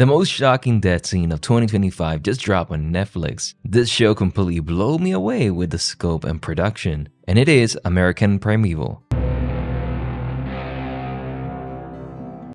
The most shocking death scene of 2025 just dropped on Netflix. This show completely blew me away with the scope and production, and it is American Primeval.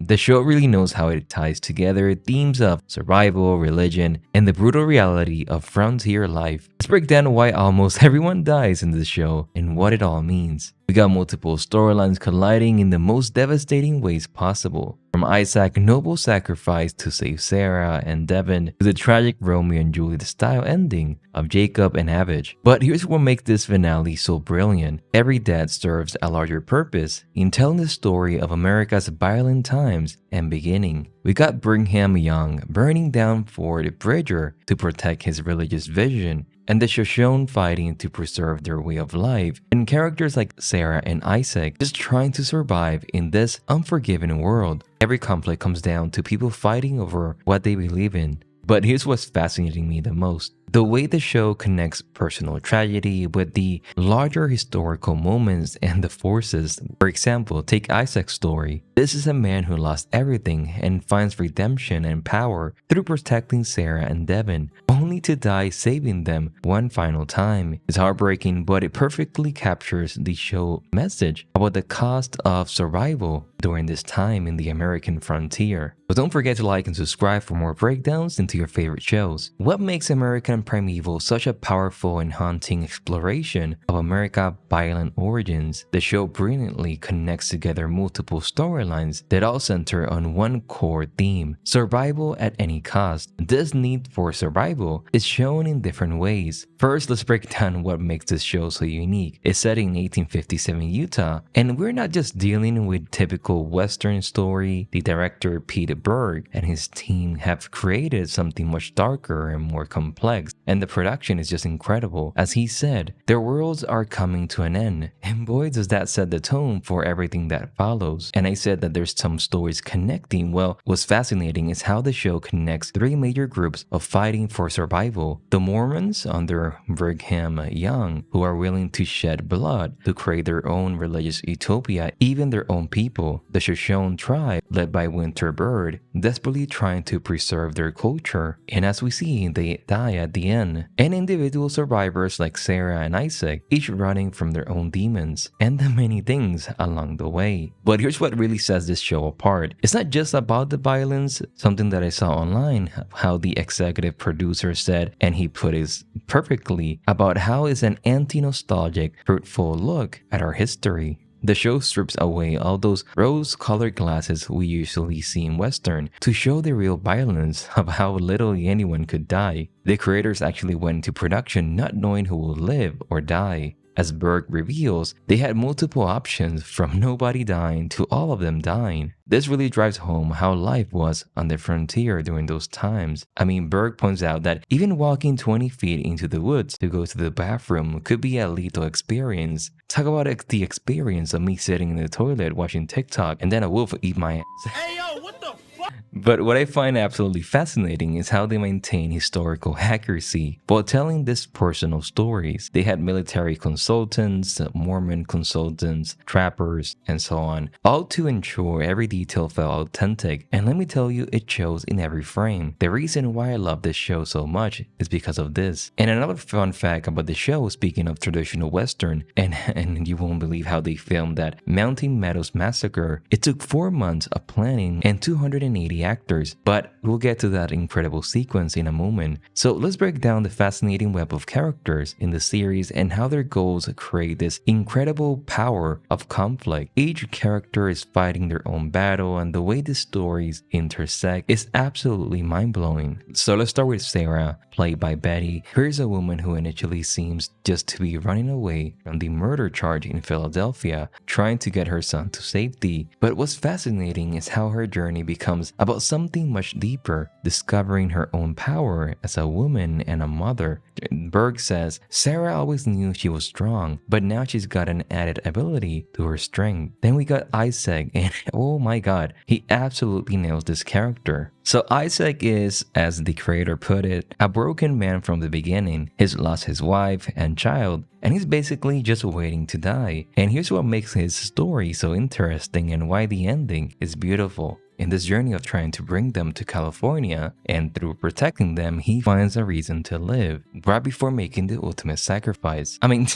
The show really knows how it ties together themes of survival, religion, and the brutal reality of frontier life. Let's break down why almost everyone dies in this show and what it all means. We got multiple storylines colliding in the most devastating ways possible. From Isaac's noble sacrifice to save Sarah and Devin to the tragic Romeo and Juliet style ending of Jacob and Average. But here's what makes this finale so brilliant. Every death serves a larger purpose in telling the story of America's violent times and beginning. We got Brigham Young burning down Fort Bridger to protect his religious vision, and the Shoshone fighting to preserve their way of life, and characters like Sarah and Isaac just trying to survive in this unforgiving world. Every conflict comes down to people fighting over what they believe in. But here's what's fascinating me the most. The way the show connects personal tragedy with the larger historical moments and the forces. For example, take Isaac's story. This is a man who lost everything and finds redemption and power through protecting Sarah and Devin, only to die saving them one final time. It's heartbreaking, but it perfectly captures the show message about the cost of survival during this time in the American frontier. But don't forget to like and subscribe for more breakdowns into your favorite shows. What makes American Primeval such a powerful and haunting exploration of America's violent origins? The show brilliantly connects together multiple storylines that all center on one core theme: survival at any cost. This need for survival is shown in different ways. First, let's break down what makes this show so unique. It's set in 1857 Utah, and we're not just dealing with typical Western story. The director Pete Berg and his team have created something much darker and more complex, and the production is just incredible. As he said, their worlds are coming to an end, and boy does that set the tone for everything that follows. And I said that there's some stories connecting. Well, what's fascinating is how the show connects three major groups of fighting for survival: the Mormons under Brigham Young, who are willing to shed blood to create their own religious utopia, even their own people; the Shoshone tribe led by Winter Bird, desperately trying to preserve their culture, and as we see, they die at the end; and individual survivors like Sarah and Isaac, each running from their own demons and the many things along the way. But here's what really sets this show apart. It's not just about the violence. Something that I saw online, how the executive producer said, and he put it perfectly, about how it's an anti-nostalgic, fruitful look at our history. The show strips away all those rose-colored glasses we usually see in Western to show the real violence of how literally anyone could die. The creators actually went into production not knowing who will live or die. As Berg reveals, they had multiple options, from nobody dying to all of them dying. This really drives home how life was on the frontier during those times. I mean, Berg points out that even walking 20 feet into the woods to go to the bathroom could be a lethal experience. Talk about the experience of me sitting in the toilet watching TikTok and then a wolf eat my ass. Hey yo, what the fuck? But what I find absolutely fascinating is how they maintain historical accuracy while telling these personal stories. They had military consultants, Mormon consultants, trappers, and so on, all to ensure every detail felt authentic. And let me tell you, it shows in every frame. The reason why I love this show so much is because of this. And another fun fact about the show, speaking of traditional Western, and you won't believe how they filmed that Mountain Meadows Massacre. It took 4 months of planning and 280 actors, but we'll get to that incredible sequence in a moment. So let's break down the fascinating web of characters in the series and how their goals create this incredible power of conflict. Each character is fighting their own battle, and the way the stories intersect is absolutely mind-blowing. So let's start with Sarah, played by Betty. Here's a woman who initially seems just to be running away from the murder charge in Philadelphia, trying to get her son to safety. But what's fascinating is how her journey becomes about something much deeper, discovering her own power as a woman and a mother. Berg says, Sarah always knew she was strong, but now she's got an added ability to her strength. Then we got Isaac, and oh my god, he absolutely nails this character. So Isaac is, as the creator put it, a broken man from the beginning. He's lost his wife and child, and he's basically just waiting to die. And here's what makes his story so interesting and why the ending is beautiful. In this journey of trying to bring them to California, and through protecting them, he finds a reason to live, right before making the ultimate sacrifice. I mean,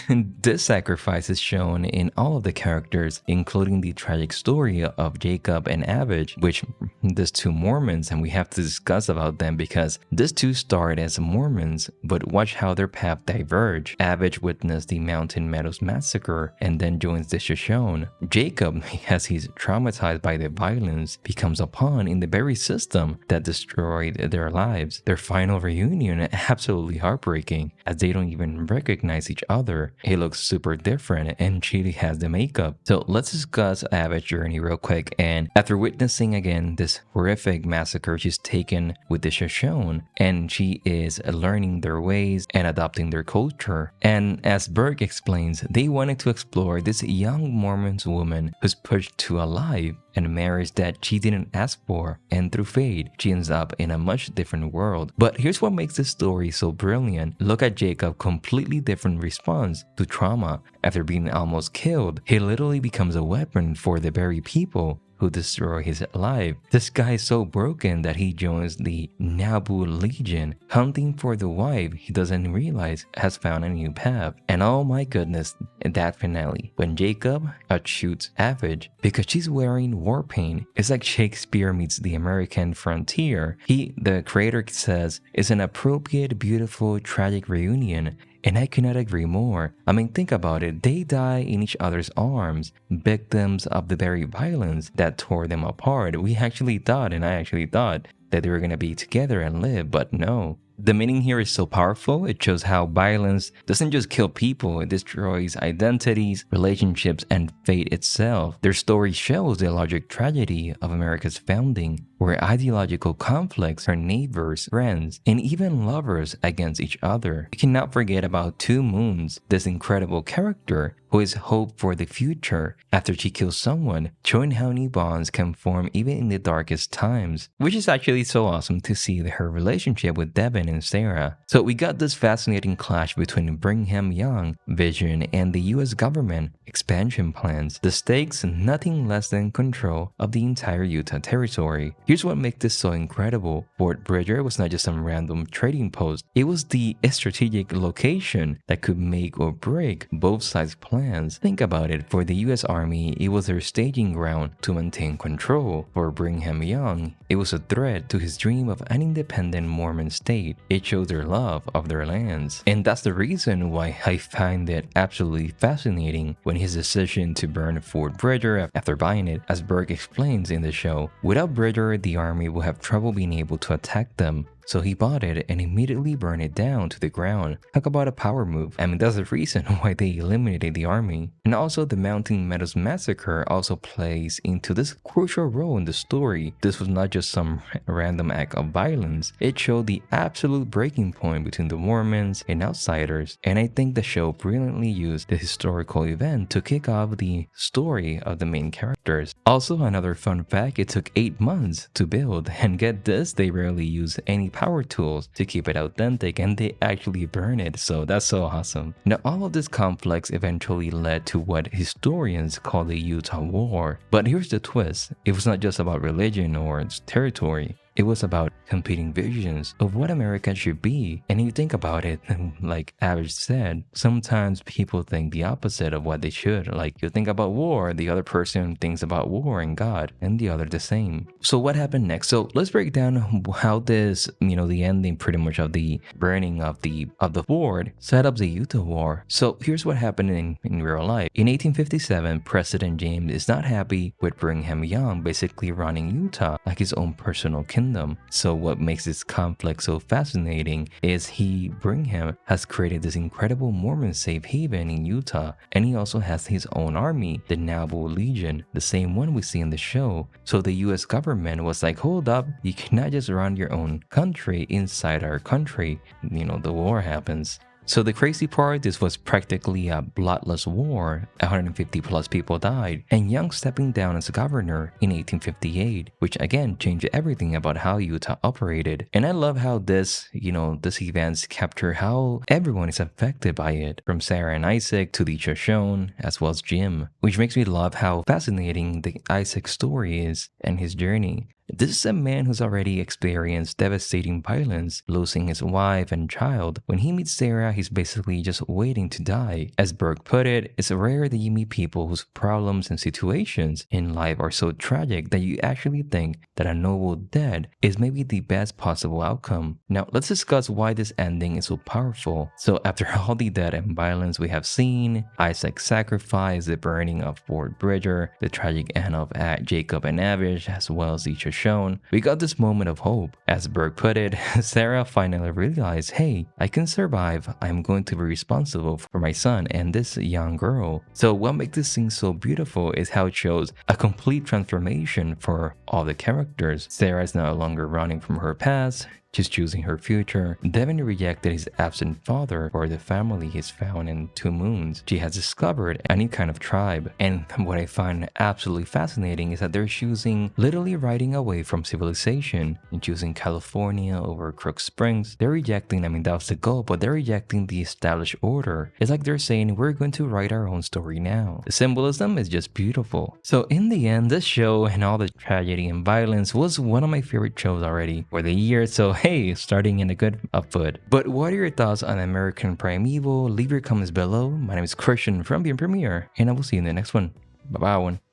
this sacrifice is shown in all of the characters, including the tragic story of Jacob and Average, which these two Mormons, and we have to discuss about them because these two started as Mormons, but watch how their path diverge. Average witnessed the Mountain Meadows Massacre and then joins the Shoshone. Jacob, as he's traumatized by the violence, becomes a pawn in the very system that destroyed their lives. Their final reunion, absolutely heartbreaking, as they don't even recognize each other. He looks super different and she has the makeup. So let's discuss Ava's journey real quick. And after witnessing again this horrific massacre, she's taken with the Shoshone and she is learning their ways and adopting their culture. And as Berg explains, they wanted to explore this young Mormon woman who's pushed to a life and marriage that she didn't ask for, and through fate, she ends up in a much different world. But here's what makes this story so brilliant. Look at Jacob's completely different response to trauma. After being almost killed, he literally becomes a weapon for the very people who destroy his life. This guy is so broken that he joins the Nabu Legion, hunting for the wife he doesn't realize has found a new path. And oh my goodness, that finale, when Jacob outshoots Average because she's wearing war paint, it's like Shakespeare meets the American frontier. The creator says, it's an appropriate, beautiful, tragic reunion. And I cannot agree more. I mean, think about it. They die in each other's arms, victims of the very violence that tore them apart. We actually thought, and I actually thought, that they were going to be together and live, but no. The meaning here is so powerful. It shows how violence doesn't just kill people, it destroys identities, relationships, and fate itself. Their story shows the larger tragedy of America's founding, where ideological conflicts are neighbors, friends, and even lovers against each other. We cannot forget about Two Moons, this incredible character who is hope for the future after she kills someone, showing how new bonds can form even in the darkest times, which is actually so awesome to see her relationship with Devin and Sarah. So we got this fascinating clash between Brigham Young vision and the US government expansion plans. The stakes, nothing less than control of the entire Utah territory. Here's what makes this so incredible. Fort Bridger was not just some random trading post. It was the strategic location that could make or break both sides' plans. Think about it. For the US Army, it was their staging ground to maintain control. For Brigham Young, it was a threat to his dream of an independent Mormon state. It showed their love of their lands. And that's the reason why I find it absolutely fascinating when his decision to burn Fort Bridger after buying it, as Berg explains in the show. Without Bridger, the army will have trouble being able to attack them. So he bought it and immediately burned it down to the ground. Talk about a power move. I mean, that's the reason why they eliminated the army. And also the Mountain Meadows Massacre also plays into this crucial role in the story. This was not just some random act of violence. It showed the absolute breaking point between the Mormons and outsiders. And I think the show brilliantly used the historical event to kick off the story of the main characters. Also, another fun fact, it took 8 months to build. And get this, they rarely use any power tools to keep it authentic, and they actually burn it, so that's so awesome. Now, all of this conflicts eventually led to what historians call the Utah War. But here's the twist. It was not just about religion or its territory. It was about competing visions of what America should be. And you think about it, like Average said, sometimes people think the opposite of what they should. Like you think about war, the other person thinks about war and God, and the other the same. So what happened next? So let's break down how this, the ending pretty much of the burning of the fort set up the Utah War. So here's what happened in real life. In 1857, President James is not happy with Brigham Young basically running Utah like his own personal kingdom. So what makes this conflict so fascinating is Brigham has created this incredible Mormon safe haven in Utah, and he also has his own army, the Nabu Legion, the same one we see in the show. So the US government was like, hold up, you cannot just run your own country inside our country. The war happens. So the crazy part, this was practically a bloodless war. 150 plus people died, and Young stepping down as governor in 1858, which again changed everything about how Utah operated. And I love how these events capture how everyone is affected by it, from Sarah and Isaac to the Shoshone, as well as Jim, which makes me love how fascinating the Isaac story is and his journey. This is a man who's already experienced devastating violence, losing his wife and child. When he meets Sarah, he's basically just waiting to die. As Berg put it, it's rare that you meet people whose problems and situations in life are so tragic that you actually think that a noble death is maybe the best possible outcome. Now, let's discuss why this ending is so powerful. So after all the death and violence we have seen, Isaac's sacrifice, the burning of Fort Bridger, the tragic end of Jacob and Abish, as well as the shown, we got this moment of hope. As Berg put it, Sarah finally realized, hey, I can survive. I'm going to be responsible for my son and this young girl. So what makes this scene so beautiful is how it shows a complete transformation for all the characters. Sarah is no longer running from her past. She's choosing her future. Devin rejected his absent father for the family he's found in 2 Moons. She has discovered a new kind of tribe. And what I find absolutely fascinating is that they're choosing literally riding away from civilization and choosing California over Crook Springs. They're rejecting, that was the goal, but they're rejecting the established order. It's like they're saying, we're going to write our own story now. The symbolism is just beautiful. So in the end, this show and all the tragedy and violence was one of my favorite shows already for the year. So hey, starting in a good foot. But what are your thoughts on American Primeval? Leave your comments below. My name is Christian from Being Premiere, and I will see you in the next one. Bye-bye.